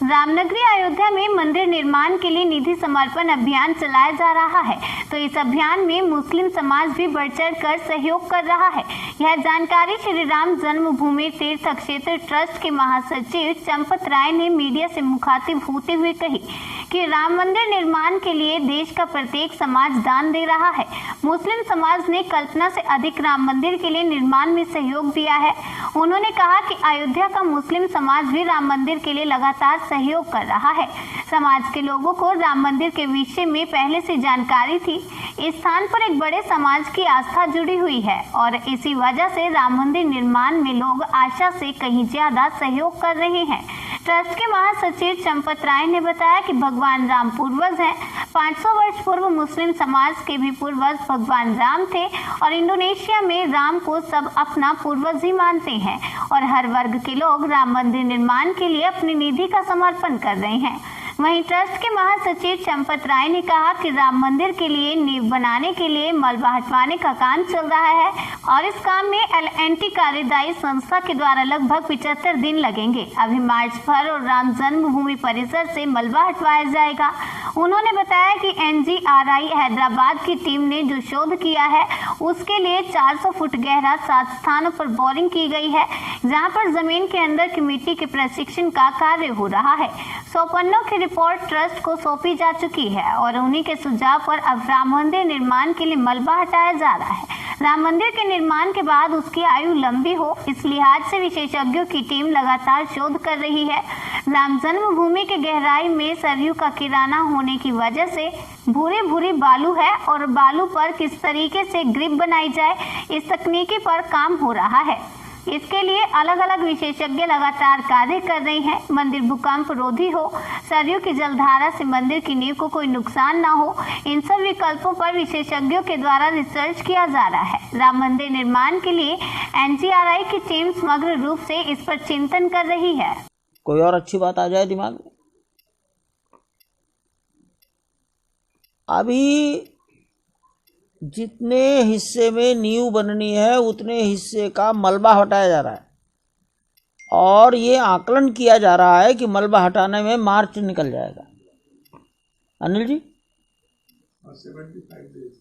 रामनगरी अयोध्या में मंदिर निर्माण के लिए निधि समर्पण अभियान चलाया जा रहा है, तो इस अभियान में मुस्लिम समाज भी बढ़ चढ़ कर सहयोग कर रहा है। यह जानकारी श्री राम जन्मभूमि तीर्थ क्षेत्र ट्रस्ट के महासचिव चंपत राय ने मीडिया से मुखातिब होते हुए कही कि राम मंदिर निर्माण के लिए देश का प्रत्येक समाज दान दे रहा है। मुस्लिम समाज ने कल्पना से अधिक राम मंदिर के लिए निर्माण में सहयोग दिया है। उन्होंने कहा कि अयोध्या का मुस्लिम समाज भी राम मंदिर के लिए लगातार सहयोग कर रहा है। समाज के लोगों को राम मंदिर के विषय में पहले से जानकारी थी। इस स्थान पर एक बड़े समाज की आस्था जुड़ी हुई है और इसी वजह से राम मंदिर निर्माण में लोग आशा से कहीं ज्यादा सहयोग कर रहे हैं। ट्रस्ट के महासचिव चंपत राय ने बताया कि भगवान राम पूर्वज हैं। 500 वर्ष पूर्व मुस्लिम समाज के भी पूर्वज भगवान राम थे और इंडोनेशिया में राम को सब अपना पूर्वज ही मानते हैं और हर वर्ग के लोग राम मंदिर निर्माण के लिए अपनी निधि का समर्पण कर रहे हैं। वहीं ट्रस्ट के महासचिव चंपत राय ने कहा कि राम मंदिर के लिए नींव बनाने के लिए मलबा हटवाने का काम चल रहा है और इस काम में L&T कार्यदायी संस्था के द्वारा लगभग 75 दिन लगेंगे। अभी मार्च भर और राम जन्मभूमि परिसर से मलबा हटवाया जाएगा। उन्होंने बताया कि NGRI हैदराबाद की टीम ने जो शोध किया है उसके लिए 400 फुट गहरा 7 स्थानों पर बोरिंग की गई है, जहां पर जमीन के अंदर की मिट्टी के प्रशिक्षण का कार्य हो रहा है। 100 पन्नों की रिपोर्ट ट्रस्ट को सौंपी जा चुकी है और उन्हीं के सुझाव पर अब राम मंदिर निर्माण के लिए मलबा हटाया जा रहा है। राम मंदिर के निर्माण के बाद उसकी आयु लंबी हो, इस लिहाज से विशेषज्ञों की टीम लगातार शोध कर रही है। राम जन्मभूमि के गहराई में सरयू का किनारा होने की वजह से भूरी बालू है और बालू पर किस तरीके से ग्रिप बनाई जाए, इस तकनीकी पर काम हो रहा है। इसके लिए अलग अलग विशेषज्ञ लगातार कार्य कर रहे हैं। मंदिर भूकंप रोधी हो, सरयू की जलधारा से मंदिर की नींव को कोई नुकसान ना हो, इन सब विकल्पों पर विशेषज्ञों के द्वारा रिसर्च किया जा रहा है। राम मंदिर निर्माण के लिए NGRI की टीम समग्र रूप से इस पर चिंतन कर रही है। कोई और अच्छी बात आ जाए दिमाग में? अभी जितने हिस्से में नींव बननी है उतने हिस्से का मलबा हटाया जा रहा है और ये आकलन किया जा रहा है कि मलबा हटाने में मार्च निकल जाएगा। अनिल जी, 75 days।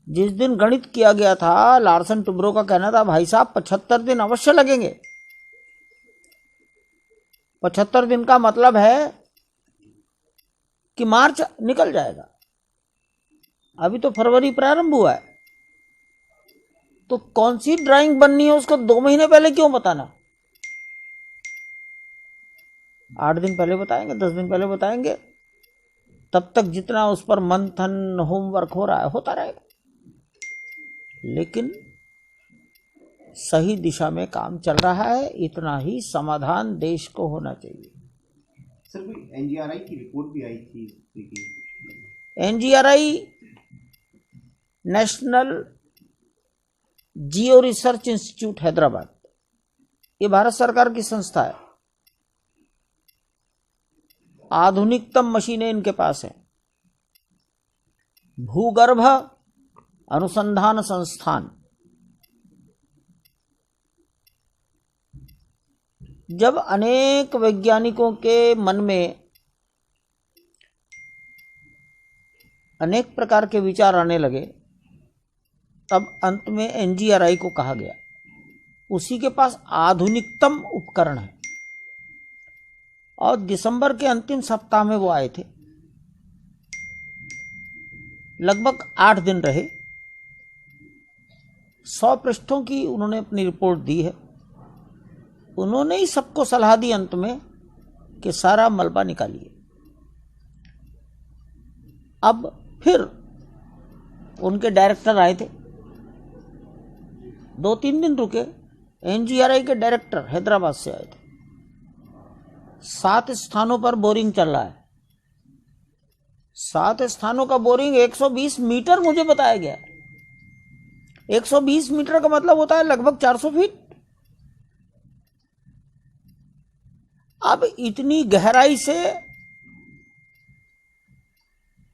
जिस दिन गणित किया गया था, लार्सन टुब्रो का कहना था भाई साहब 75 दिन अवश्य लगेंगे। 75 दिन का मतलब है कि मार्च निकल जाएगा। अभी तो फरवरी प्रारंभ हुआ है, तो कौन सी ड्राइंग बननी है उसको 2 महीने पहले क्यों बताना? 8 दिन पहले बताएंगे, 10 दिन पहले बताएंगे। तब तक जितना उस पर मंथन होमवर्क हो रहा है होता रहेगा, लेकिन सही दिशा में काम चल रहा है। इतना ही समाधान देश को होना चाहिए। सर, कोई NGRI की रिपोर्ट भी आई थी। NGRI नेशनल जियो रिसर्च इंस्टीट्यूट हैदराबाद, ये भारत सरकार की संस्था है। आधुनिकतम मशीनें इनके पास हैं। भूगर्भ अनुसंधान संस्थान। जब अनेक वैज्ञानिकों के मन में अनेक प्रकार के विचार आने लगे, तब अंत में NGRI को कहा गया। उसी के पास आधुनिकतम उपकरण है और दिसंबर के अंतिम सप्ताह में वो आए थे। लगभग 8 दिन रहे। 100 पृष्ठों की उन्होंने अपनी रिपोर्ट दी है। उन्होंने ही सबको सलाह दी अंत में कि सारा मलबा निकालिए। अब फिर उनके डायरेक्टर आए थे, 2-3 दिन रुके। NGRI के डायरेक्टर हैदराबाद से आए थे। 7 स्थानों पर बोरिंग चल रहा है। 7 स्थानों का बोरिंग 120 मीटर मुझे बताया गया। 120 मीटर का मतलब होता है लगभग 400 फीट। अब इतनी गहराई से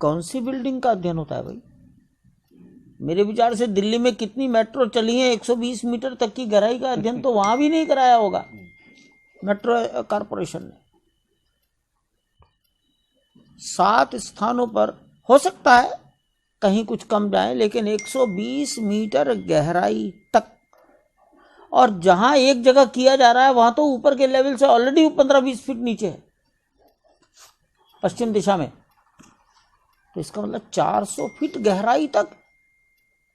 कौन सी बिल्डिंग का अध्ययन होता है भाई? मेरे विचार से दिल्ली में कितनी मेट्रो चली है, 120 मीटर तक की गहराई का अध्ययन तो वहां भी नहीं कराया होगा मेट्रो कॉरपोरेशन ने। 7 स्थानों पर हो सकता है कहीं कुछ कम जाए, लेकिन 120 मीटर गहराई तक। और जहां एक जगह किया जा रहा है वहां तो ऊपर के लेवल से ऑलरेडी 15-20 फीट नीचे है पश्चिम दिशा में। तो इसका मतलब 400 फीट गहराई तक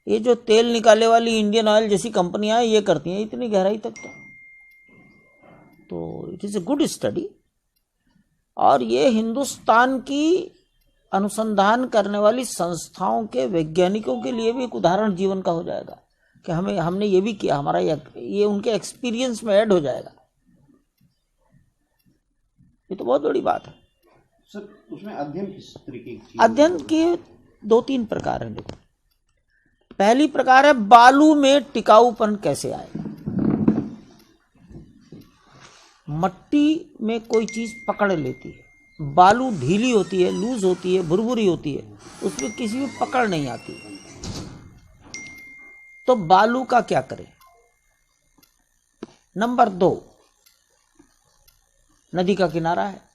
ये जो तेल निकाले वाली इंडियन ऑयल जैसी कंपनियां ये करती हैं, इतनी गहराई तक तो it is a good study. और ये हिंदुस्तान की अनुसंधान करने वाली संस्थाओं के वैज्ञानिकों के लिए भी एक उदाहरण जीवन का हो जाएगा कि हमने ये भी किया, हमारा ये उनके एक्सपीरियंस में ऐड हो जाएगा। ये तो बहुत बड़ी बात है। सर उसमें अध्ययन किस तरीके की? अध्ययन के 2-3 प्रकार हैं। देखो, पहली प्रकार है बालू में टिकाऊपन कैसे आएगा। मट्टी में कोई चीज पकड़ लेती है, बालू ढीली होती है, लूज होती है, भुरभुरी होती है, उसमें किसी भी पकड़ नहीं आती। तो बालू का क्या करें। नंबर 2, नदी का किनारा है।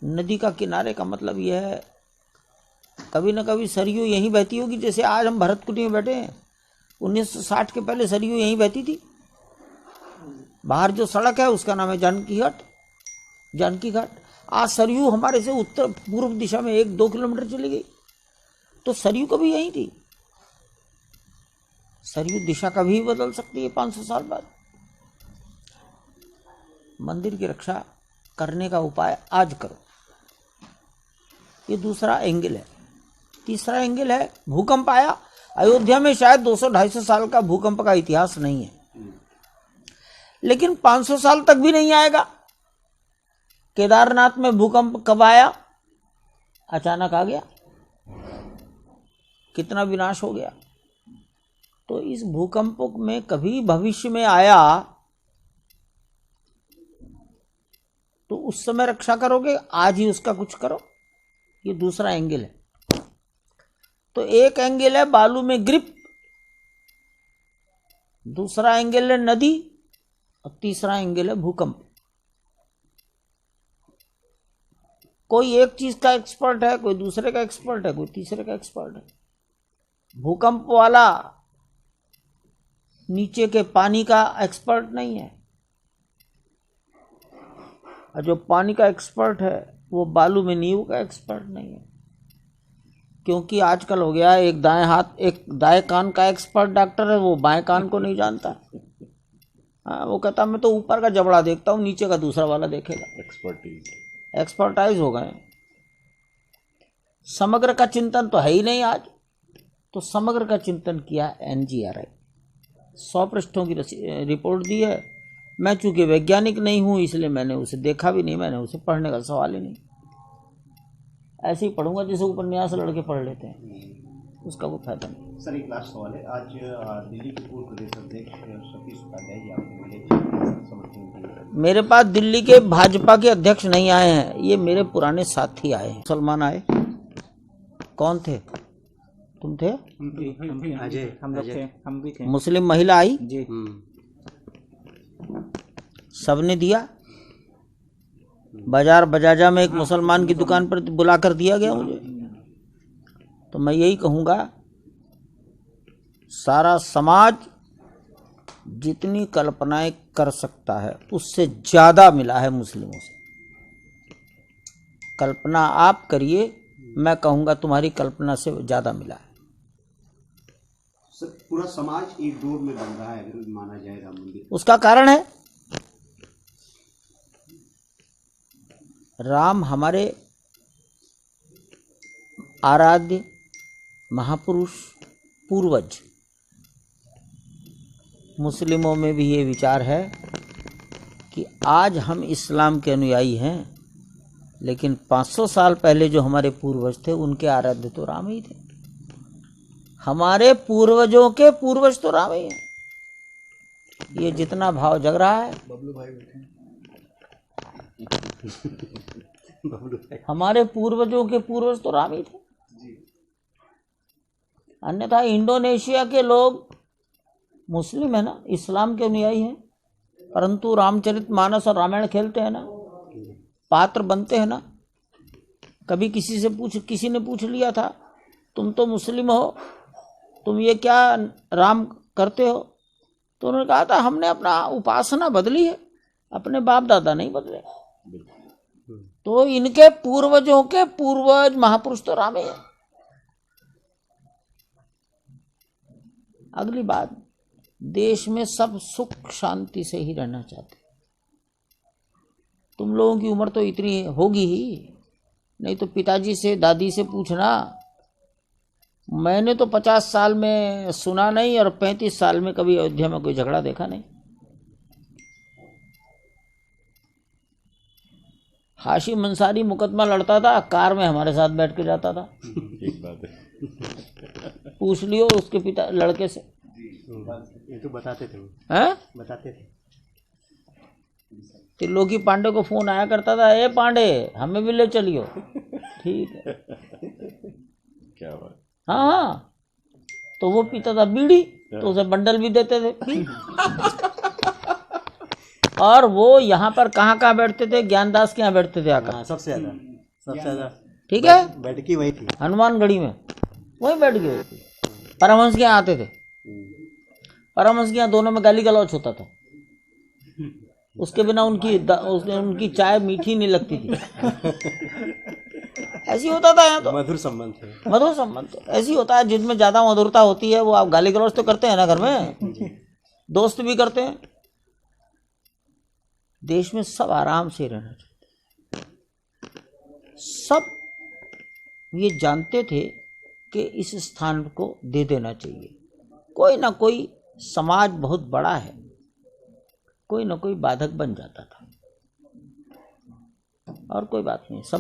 नदी का किनारे का मतलब यह है कभी ना कभी सरयू यहीं बहती होगी। जैसे आज हम भरतकुटी में बैठे हैं, 1960 के पहले सरयू यहीं बहती थी। बाहर जो सड़क है उसका नाम है जानकी घाट। आज सरयू हमारे से उत्तर पूर्व दिशा में 1-2 किलोमीटर चली गई, तो सरयू कभी यहीं थी। सरयू दिशा कभी बदल सकती है 500 साल बाद। मंदिर की रक्षा करने का उपाय आज करो। ये दूसरा एंगल है। तीसरा एंगल है भूकंप आया। अयोध्या में शायद 200-250 साल का भूकंप का इतिहास नहीं है, लेकिन 500 साल तक भी नहीं आएगा। केदारनाथ में भूकंप कब आया? अचानक आ गया, कितना विनाश हो गया। तो इस भूकंप में कभी भविष्य में आया तो उस समय रक्षा करोगे, आज ही उसका कुछ करो। ये दूसरा एंगल है। तो एक एंगल है बालू में ग्रिप, दूसरा एंगल है नदी, और तीसरा एंगल है भूकंप। कोई एक चीज का एक्सपर्ट है, कोई दूसरे का एक्सपर्ट है, कोई तीसरे का एक्सपर्ट है। भूकंप वाला नीचे के पानी का एक्सपर्ट नहीं है, और जो पानी का एक्सपर्ट है वो बालू में नींव का एक्सपर्ट नहीं है। क्योंकि आजकल हो गया एक दाएं कान का एक्सपर्ट डॉक्टर है, वो बाएं कान को नहीं जानता। हाँ, वो कहता मैं तो ऊपर का जबड़ा देखता हूँ, नीचे का दूसरा वाला देखेगा। एक्सपर्टाइज हो गए। समग्र का चिंतन तो है ही नहीं आज। तो समग्र का चिंतन किया NGRI, 100 पृष्ठों की रिपोर्ट दी है। मैं चूंकि वैज्ञानिक नहीं हूँ इसलिए मैंने उसे देखा भी नहीं, मैंने उसे पढ़ने का सवाल ही नहीं। ऐसे ही पढ़ूंगा जैसे उपन्यास लड़के पढ़ लेते हैं, उसका कोई फायदा नहीं। सर एक लास्ट सवाल है। आज दिल्ली के पूर्व प्रदेश अध्यक्ष सतीश उपाध्याय जी आपको मिले समर्थन। मेरे पास दिल्ली के भाजपा के अध्यक्ष नहीं आए हैं, ये मेरे पुराने साथी आए हैं। मुसलमान आए। कौन थे? तुम थे? अजय, हम लोग थे, हम भी थे। मुस्लिम महिला आई जी। सबने दिया। बाजार बजाजा में एक मुसलमान की दुकान पर बुलाकर दिया गया मुझे। तो मैं यही कहूँगा, सारा समाज जितनी कल्पनाएं कर सकता है उससे ज़्यादा मिला है मुस्लिमों से। कल्पना आप करिए, मैं कहूँगा तुम्हारी कल्पना से ज़्यादा मिला है। सर पूरा समाज एक डोर में बन रहा है अगर माना जाए राम मंदिर। उसका कारण है राम हमारे आराध्य महापुरुष पूर्वज। मुस्लिमों में भी ये विचार है कि आज हम इस्लाम के अनुयायी हैं, लेकिन 500 साल पहले जो हमारे पूर्वज थे उनके आराध्य तो राम ही थे। हमारे पूर्वजों के पूर्वज तो राम ही हैं। ये जितना भाव जग रहा है, बबलू भाई बैठे हमारे पूर्वजों के पूर्वज तो राम ही थे। अन्यथा इंडोनेशिया के लोग मुस्लिम है ना, इस्लाम के अनुयायी हैं, परंतु रामचरितमानस और रामायण खेलते हैं ना। पात्र बनते हैं ना। कभी किसी ने पूछ लिया था, तुम तो मुस्लिम हो, तुम ये क्या राम करते हो? तो उन्होंने कहा था, हमने अपना उपासना बदली है, अपने बाप दादा नहीं बदले। तो इनके पूर्वजों के पूर्वज महापुरुष तो राम ही है। अगली बात, देश में सब सुख शांति से ही रहना चाहते। तुम लोगों की उम्र तो इतनी होगी ही, नहीं तो पिताजी से दादी से पूछना। मैंने तो 50 साल में सुना नहीं और 35 साल में कभी अयोध्या में कोई झगड़ा देखा नहीं। हाशिम अंसारी मुकदमा लड़ता था, कार में हमारे साथ बैठ के जाता था। एक बात है, पूछ लियो उसके पिता लड़के से। ये तो बताते थे, हैं? बताते थे। त्रिलोकी पांडे को फोन आया करता था, ए पांडे हमें भी ले चलियो। ठीक है, क्या बात। हाँ। तो वो पीता था बीड़ी, तो उसे बंडल भी देते थे। और वो यहाँ पर कहाँ बैठते थे? ज्ञानदास के यहाँ बैठते थे आकर। सबसे ज्यादा ठीक है, बैठकी वही थी, हनुमानगढ़ी में वही बैठ गए थे। परमहंस के यहाँ आते थे। परमहंस के यहाँ दोनों में गाली गलौच होता था। उसके बिना उनकी चाय मीठी नहीं लगती थी। ऐसी होता था यहाँ तो। मधुर संबंध थे। मधुर संबंध ऐसी होता है, जिनमें ज्यादा मधुरता होती है वो आप गाली गलौच तो करते हैं ना घर में, दोस्त भी करते हैं। देश में सब आराम से रहना चाहते। सब ये जानते थे कि इस स्थान को दे देना चाहिए। कोई ना कोई समाज बहुत बड़ा है, कोई ना कोई बाधक बन जाता था, और कोई बात नहीं। सब